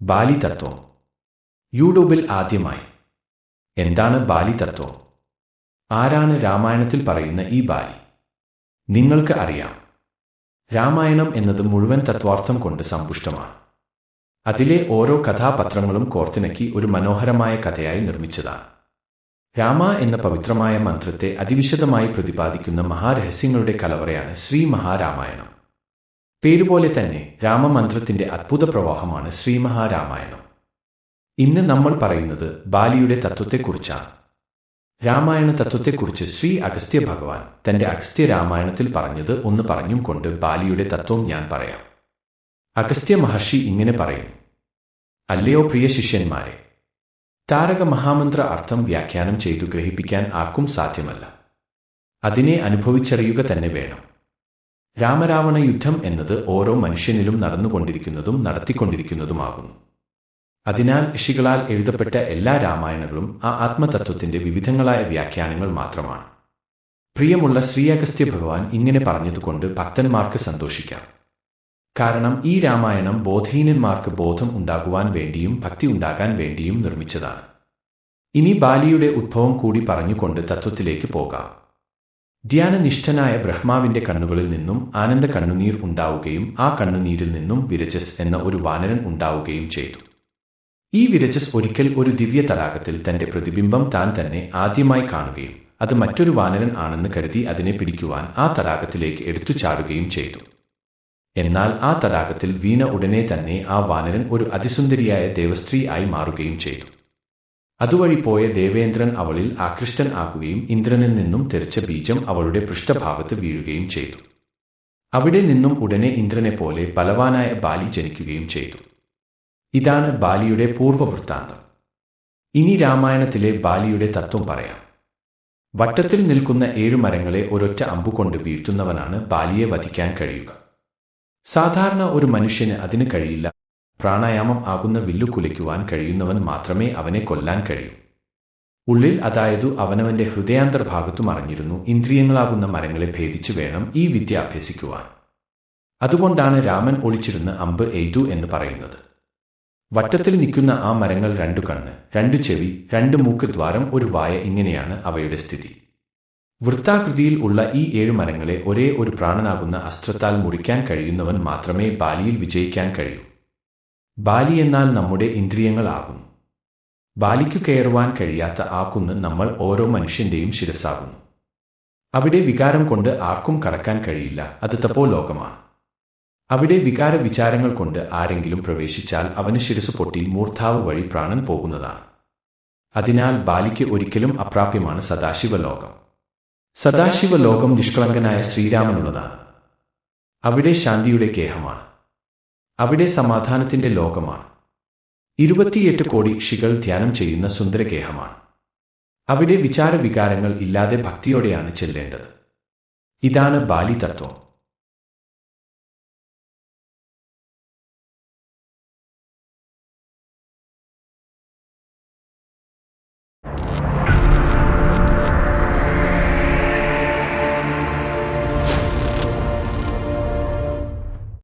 ബാലി തത്വം. യൂട്യൂബിൽ ആദ്യമായി. എന്താണ് ബാലി തത്വം? ആരാണ് രാമായണത്തിൽ പറയുന്ന ഈ ബാലി? നിങ്ങൾക്ക് അറിയാം, രാമായണം എന്നത് മുഴുവൻ തത്വാർത്ഥം കൊണ്ട് സമ്പുഷ്ടമാണ്. അതിലെ ഓരോ കഥാപാത്രങ്ങളും കോർത്തിണക്കി ഒരു മനോഹരമായ കഥയായി നിർമ്മിച്ചതാണ്. രാമ എന്ന പവിത്രമായ മന്ത്രത്തെ അതിവിശദമായി പ്രതിപാദിക്കുന്ന മഹാരഹസ്യങ്ങളുടെ കലവറയാണ് ശ്രീ മഹാരാമായണം. പേരുപോലെ തന്നെ രാമമന്ത്രത്തിന്റെ അദ്ഭുത പ്രവാഹമാണ് ശ്രീ മഹാരാമായണം. ഇന്ന് നമ്മൾ പറയുന്നത് ബാലിയുടെ തത്വത്തെക്കുറിച്ചാണ്. രാമായണ തത്വത്തെക്കുറിച്ച് ശ്രീ അഗസ്ത്യ ഭഗവാൻ തന്റെ അഗസ്ത്യ രാമായണത്തിൽ പറഞ്ഞത് ഒന്ന് പറഞ്ഞും കൊണ്ട് ബാലിയുടെ തത്വം ഞാൻ പറയാം. അഗസ്ത്യ മഹർഷി ഇങ്ങനെ പറയുന്നു: അല്ലയോ പ്രിയ ശിഷ്യന്മാരെ, താരക മഹാമന്ത്ര അർത്ഥം വ്യാഖ്യാനം ചെയ്തു ഗ്രഹിപ്പിക്കാൻ ആർക്കും സാധ്യമല്ല. അതിനെ അനുഭവിച്ചറിയുക തന്നെ വേണം. രാമരാവണ യുദ്ധം എന്നത് ഓരോ മനുഷ്യനിലും നടന്നുകൊണ്ടിരിക്കുന്നതും നടത്തിക്കൊണ്ടിരിക്കുന്നതുമാകുന്നു. അതിനാൽ ഋഷികളാൽ എഴുതപ്പെട്ട എല്ലാ രാമായണങ്ങളും ആ ആത്മതത്വത്തിന്റെ വിവിധങ്ങളായ വ്യാഖ്യാനങ്ങൾ മാത്രമാണ്. പ്രിയമുള്ള ശ്രീ അഗസ്ത്യ ഭഗവാൻ ഇങ്ങനെ പറഞ്ഞതുകൊണ്ട് ഭക്തന്മാർക്ക് സന്തോഷിക്കാം. കാരണം ഈ രാമായണം ബോധഹീനന്മാർക്ക് ബോധം ഉണ്ടാകുവാൻ വേണ്ടിയും ഭക്തി ഉണ്ടാകാൻ വേണ്ടിയും നിർമ്മിച്ചതാണ്. ഇനി ബാലിയുടെ ഉദ്ഭവം കൂടി പറഞ്ഞുകൊണ്ട് തത്വത്തിലേക്ക് പോകാം. ധ്യാനനിഷ്ഠനായ ബ്രഹ്മാവിന്റെ കണ്ണുകളിൽ നിന്നും ആനന്ദ കണ്ണുനീർ ഉണ്ടാവുകയും ആ കണ്ണുനീരിൽ നിന്നും വിരജസ് എന്ന ഒരു വാനരൻ ഉണ്ടാവുകയും ചെയ്തു. ഈ വിരജസ് ഒരിക്കൽ ഒരു ദിവ്യ തടാകത്തിൽ തന്റെ പ്രതിബിംബം താൻ തന്നെ ആദ്യമായി കാണുകയും അത് മറ്റൊരു വാനരൻ ആണെന്ന് കരുതി അതിനെ പിടിക്കുവാൻ ആ തടാകത്തിലേക്ക് എടുത്തു ചാടുകയും ചെയ്തു. എന്നാൽ ആ തടാകത്തിൽ വീണ ഉടനെ തന്നെ ആ വാനരൻ ഒരു അതിസുന്ദരിയായ ദേവസ്ത്രീ ആയി മാറുകയും ചെയ്തു. അതുവഴി പോയ ദേവേന്ദ്രൻ അവളിൽ ആകൃഷ്ടൻ ആക്കുകയും ഇന്ദ്രനിൽ നിന്നും തെറിച്ച ബീജം അവളുടെ പൃഷ്ഠഭാഗത്ത് വീഴുകയും ചെയ്തു. അവിടെ നിന്നും ഉടനെ ഇന്ദ്രനെപ്പോലെ ബലവാനായ ബാലി ജനിക്കുകയും ചെയ്തു. ഇതാണ് ബാലിയുടെ പൂർവ്വവൃത്താന്തം. ഇനി രാമായണത്തിലെ ബാലിയുടെ തത്വം പറയാം. വട്ടത്തിൽ നിൽക്കുന്ന 7 മരങ്ങളെ ഒരൊറ്റ അമ്പുകൊണ്ട് വീഴ്ത്തുന്നവനാണ് ബാലിയെ വധിക്കാൻ കഴിയുക. സാധാരണ ഒരു മനുഷ്യന് അതിന് കഴിയില്ല. പ്രാണായാമം ആകുന്ന വില്ലു കുലയ്ക്കുവാൻ കഴിയുന്നവൻ മാത്രമേ അവനെ കൊല്ലാൻ കഴിയൂ. ഉള്ളിൽ, അതായത് അവനവന്റെ ഹൃദയാന്തർഭാഗത്തു മറഞ്ഞിരുന്നു ഇന്ദ്രിയങ്ങളാകുന്ന മരങ്ങളെ ഭേദിച്ചു വേണം ഈ വിദ്യ അഭ്യസിക്കുവാൻ. അതുകൊണ്ടാണ് രാമൻ ഒളിച്ചിരുന്ന് അമ്പ് എയ്തു എന്ന് പറയുന്നത്. വട്ടത്തിൽ നിൽക്കുന്ന ആ മരങ്ങൾ 2 കണ്ണ്, 2 ചെവി, 2 മൂക്ക്, ദ്വാരം, ഒരു വായ, ഇങ്ങനെയാണ് അവയുടെ സ്ഥിതി. വൃത്താകൃതിയിൽ ഉള്ള ഈ 7 മരങ്ങളെ ഒരേ ഒരു പ്രാണനാകുന്ന അസ്ത്രത്താൽ മുറിക്കാൻ കഴിയുന്നവൻ മാത്രമേ ബാലിയിൽ വിജയിക്കാൻ കഴിയൂ. ബാലി എന്നാൽ നമ്മുടെ ഇന്ദ്രിയങ്ങൾ ആകുന്നു. ബാലിക്കു കയറുവാൻ കഴിയാത്ത ആ കുന്ന് നമ്മൾ ഓരോ മനുഷ്യന്റെയും ശിരസ്സാകുന്നു. അവിടെ വികാരം കൊണ്ട് ആർക്കും കടക്കാൻ കഴിയില്ല. അത് തപോ ലോകമാണ്. അവിടെ വികാര വിചാരങ്ങൾ കൊണ്ട് ആരെങ്കിലും പ്രവേശിച്ചാൽ അവന് ശിരസ് പൊട്ടി മൂർധാവ് വഴി പ്രാണൻ പോകുന്നതാണ്. അതിനാൽ ബാലിക്ക് ഒരിക്കലും അപ്രാപ്യമാണ് സദാശിവലോകം. സദാശിവലോകം നിഷ്കളങ്കനായ ശ്രീരാമനുള്ളതാണ്. അവിടെ ശാന്തിയുടെ ഗേഹമാണ്. അവിടെ സമാധാനത്തിന്റെ ലോകമാണ്. 28 കോടി ഋഷികൾ ധ്യാനം ചെയ്യുന്ന സുന്ദരഗേഹമാണ്. അവിടെ വിചാര വികാരങ്ങൾ ഇല്ലാതെ ഭക്തിയോടെയാണ് ചെല്ലേണ്ടത്. ഇതാണ് ബാലി തത്വം.